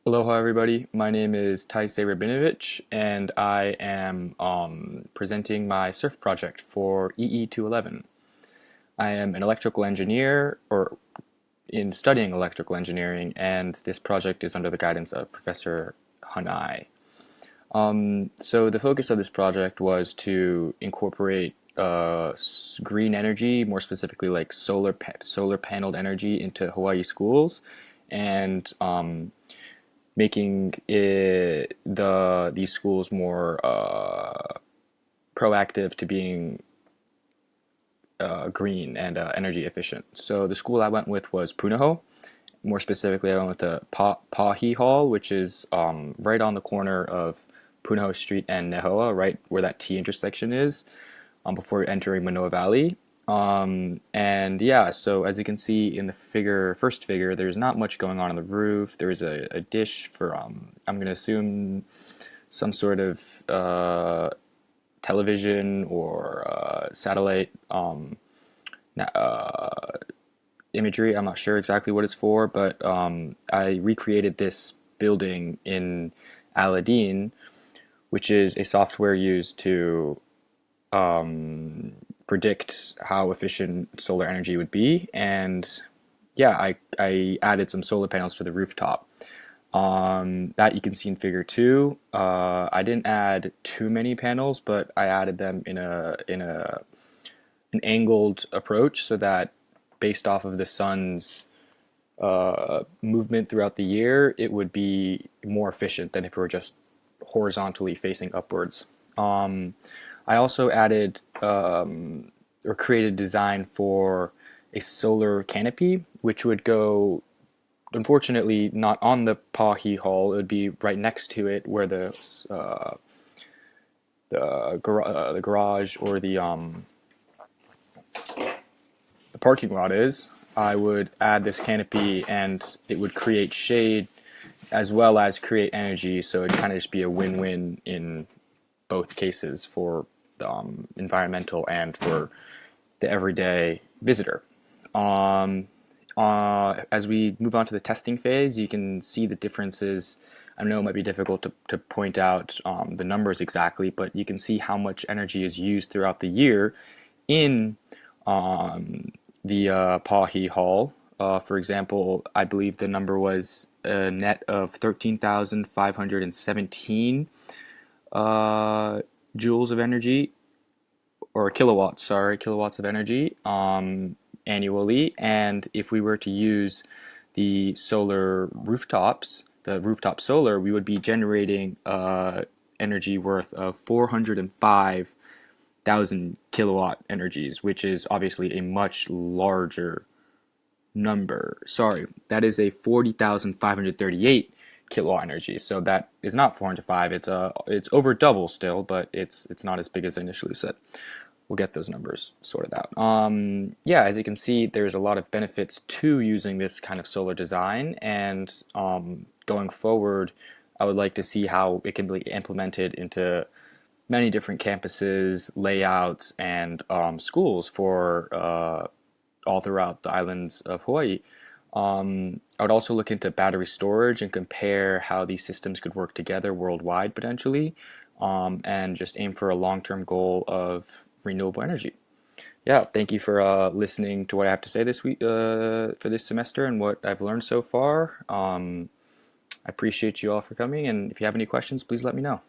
Aloha everybody, my name is Taisei Rabinovich and I am presenting my surf project for EE211. I am an electrical engineer or in studying electrical engineering, and this project is under the guidance of Professor Hanai. So the focus of this project was to incorporate green energy, more specifically like solar paneled energy, into Hawaii schools, and making these schools more proactive to being green and energy efficient. So the school I went with was Punahou. More specifically, I went with the Pahi Hall, which is right on the corner of Punahou Street and Nehoa, right where that T intersection is, before entering Manoa Valley. And yeah, so as you can see in the first figure, there's not much going on the roof. There is a dish for, I'm going to assume, some sort of television or satellite imagery. I'm not sure exactly what it's for, but I recreated this building in Aladdin, which is a software used to predict how efficient solar energy would be. And yeah, I added some solar panels to the rooftop. That you can see in figure two. I didn't add too many panels, but I added them in an angled approach so that based off of the sun's movement throughout the year, it would be more efficient than if it were just horizontally facing upwards. I also added or created a design for a solar canopy, which would go, unfortunately, not on the Pahi Hall. It would be right next to it, where the garage or the parking lot is. I would add this canopy, and it would create shade as well as create energy. So it'd kind of just be a win-win in both cases for the environmental and for the everyday visitor. As we move on to the testing phase, you can see the differences. I know it might be difficult to point out the numbers exactly, but you can see how much energy is used throughout the year in the Pahi Hall. For example, I believe the number was a net of 13,517 joules of energy, or kilowatts, sorry, kilowatts of energy annually. And if we were to use the solar rooftops, the rooftop solar, we would be generating energy worth of 405,000 kilowatt energies, which is obviously a much larger number. Sorry, that is a 40,538 kilowatt energy. So that is not 405. It's over double still, but it's not as big as I initially said. We'll get those numbers sorted out. Yeah, as you can see, there's a lot of benefits to using this kind of solar design, and going forward, I would like to see how it can be implemented into many different campuses, layouts, and schools for all throughout the islands of Hawaii. I would also look into battery storage and compare how these systems could work together worldwide potentially, and just aim for a long-term goal of renewable energy. Yeah, thank you for listening to what I have to say this week for this semester and what I've learned so far. I appreciate you all for coming, and if you have any questions, please let me know.